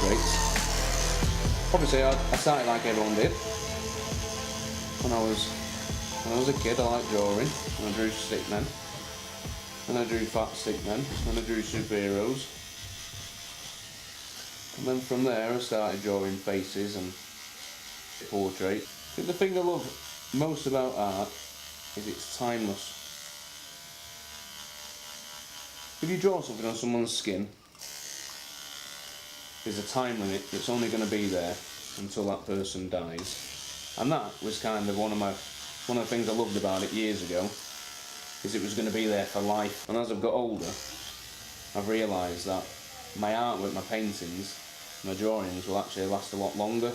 portraits. Obviously I started like everyone did. When I was a kid I liked drawing, and I drew stick men, and I drew fat stick men, and I drew superheroes. And then from there I started drawing faces and portraits. I think the thing I love most about art is it's timeless. If you draw something on someone's skin, there's a time limit that's only going to be there until that person dies. And that was kind of one of the things I loved about it years ago, is it was going to be there for life. And as I've got older, I've realised that my artwork, my paintings, my drawings will actually last a lot longer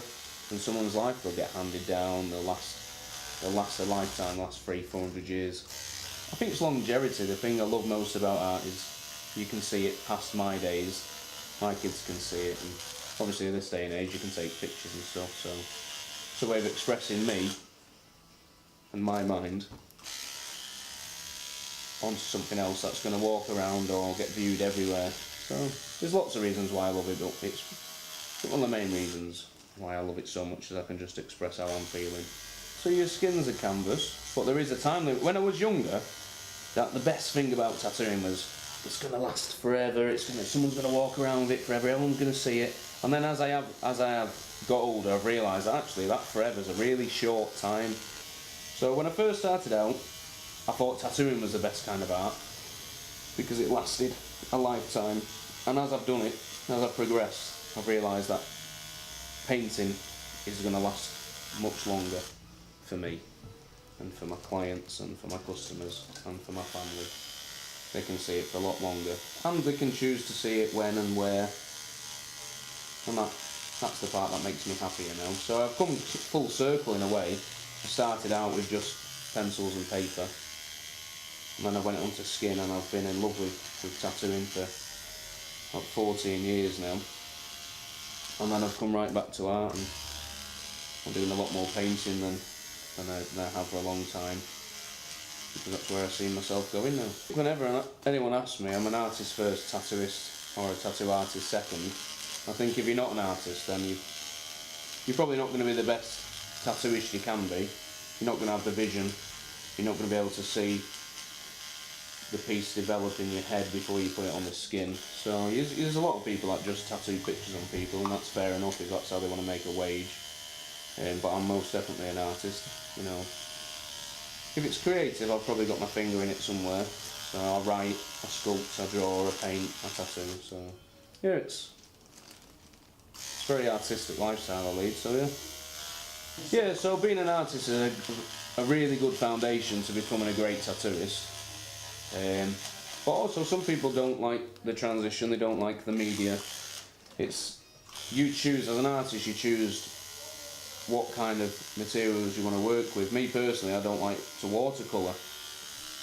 than someone's life. They'll get handed down, they'll last a lifetime, last 300-400 years. I think it's longevity. The thing I love most about art is you can see it past my days, my kids can see it, and obviously in this day and age you can take pictures and stuff, so it's a way of expressing me and my mind onto something else that's going to walk around or get viewed everywhere. So there's lots of reasons why I love it, but it's one of the main reasons why I love it so much is I can just express how I'm feeling. So your skin's a canvas, but there is a time limit. When I was younger, the best thing about tattooing was it's going to last forever. Someone's going to walk around with it forever. Everyone's going to see it. And then as I have got older, I've realised that actually that forever is a really short time. So when I first started out, I thought tattooing was the best kind of art because it lasted a lifetime. And as I've done it, as I've progressed, I've realised that painting is going to last much longer for me and for my clients and for my customers and for my family. They can see it for a lot longer, and they can choose to see it when and where, and that's the part that makes me happy, you know. So I've come full circle in a way. I started out with just pencils and paper, and then I went onto skin, and I've been in love with tattooing for about 14 years now. And then I've come right back to art, and I'm doing a lot more painting than I have for a long time, because that's where I see myself going now. Whenever anyone asks me, I'm an artist first, tattooist, or a tattoo artist second. I think if you're not an artist, then you're probably not going to be the best tattooist you can be. You're not going to have the vision. You're not going to be able to see the piece develop in your head before you put it on the skin. So there's a lot of people that just tattoo pictures on people, and that's fair enough if that's how they want to make a wage. But I'm most definitely an artist, you know. If it's creative, I've probably got my finger in it somewhere. So I write, I sculpt, I draw, I paint, I tattoo. So yeah, it's a very artistic lifestyle I lead. So yeah. So being an artist is a really good foundation to becoming a great tattooist. But also some people don't like the transition. They don't like the media. You choose as an artist. You choose what kind of materials you want to work with. Me personally, I don't like to watercolour,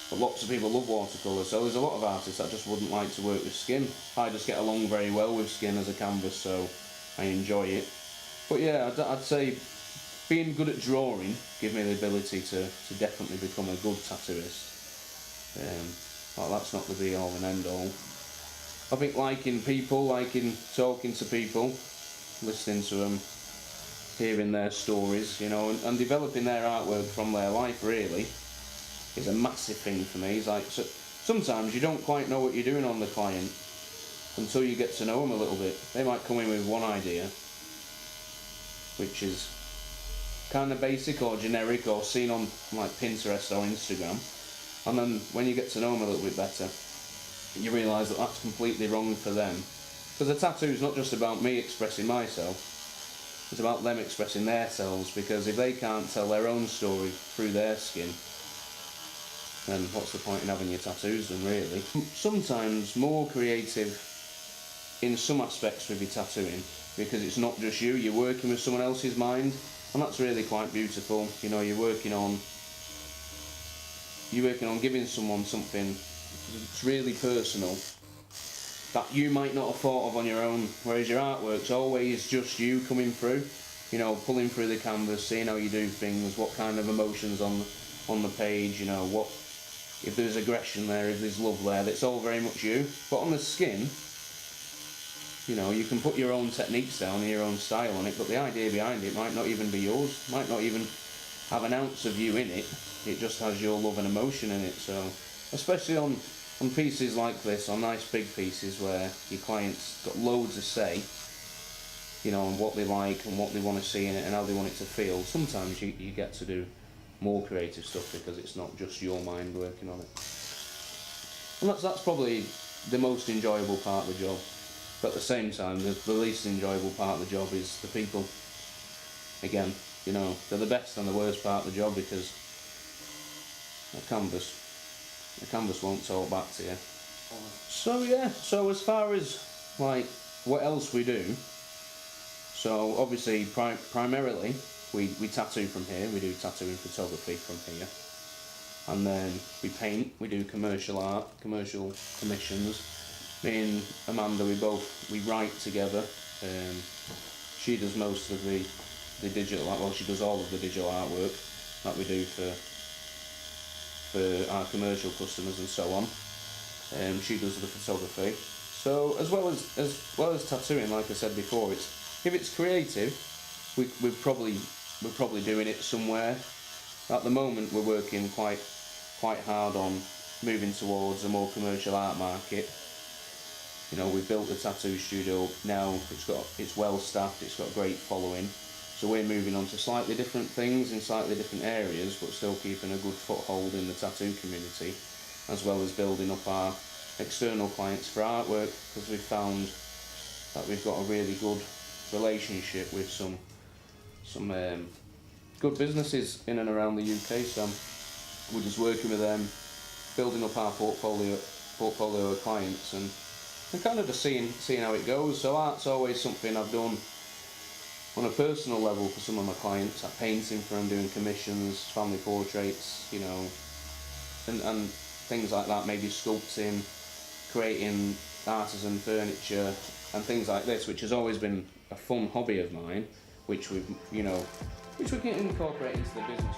but lots of people love watercolour, so there's a lot of artists that just wouldn't like to work with skin. I just get along very well with skin as a canvas, so I enjoy it. But yeah, I'd say being good at drawing gives me the ability to definitely become a good tattooist. But that's not the be all and end all. I think liking people, liking talking to people, listening to them, hearing their stories, you know, and developing their artwork from their life really is a massive thing for me. It's like, so sometimes you don't quite know what you're doing on the client until you get to know them a little bit. They might come in with one idea which is kind of basic or generic or seen on like Pinterest or Instagram, and then when you get to know them a little bit better, you realise that that's completely wrong for them. Because a tattoo is not just about me expressing myself, it's about them expressing themselves, because if they can't tell their own story through their skin, then what's the point in having your tattoos done, really? Sometimes more creative in some aspects with your tattooing, because it's not just you, you're working with someone else's mind, and that's really quite beautiful. You know, you're working on giving someone something that's really personal that you might not have thought of on your own, whereas your artwork's always just you coming through, you know, pulling through the canvas, seeing how you do things, what kind of emotions on the page, you know, what if there's aggression there, if there's love there, that's all very much you. But on the skin, You know, you can put your own techniques down and your own style on it, but the idea behind it might not even be yours, might not even have an ounce of you in it. It just has your love and emotion in it. So, especially on pieces like this, on nice big pieces where your client's got loads to say, you know, on what they like and what they want to see in it and how they want it to feel, sometimes you get to do more creative stuff because it's not just your mind working on it. And that's probably the most enjoyable part of the job. But at the same time, the least enjoyable part of the job is the people. Again, you know, they're the best and the worst part of the job because the canvas won't talk back to you. So yeah, so as far as like what else we do, so obviously primarily we tattoo from here, we do tattooing photography from here. And then we paint, we do commercial art, commercial commissions. Me and Amanda, we write together. She does most of the digital art, well, she does all of the digital artwork that we do for our commercial customers and so on. She does the photography. So as well as tattooing, like I said before, if it's creative, we're probably doing it somewhere. At the moment, we're working quite hard on moving towards a more commercial art market. You know, we've built the tattoo studio now. It's well staffed. It's got a great following. So we're moving on to slightly different things in slightly different areas, but still keeping a good foothold in the tattoo community, as well as building up our external clients for artwork, because we've found that we've got a really good relationship with some good businesses in and around the UK. So we're just working with them, building up our portfolio of clients, and kind of just seeing how it goes. So art's always something I've done on a personal level for some of my clients, like painting for them, doing commissions, family portraits, you know, and things like that, maybe sculpting, creating artisan furniture and things like this, which has always been a fun hobby of mine, which we can incorporate into the business.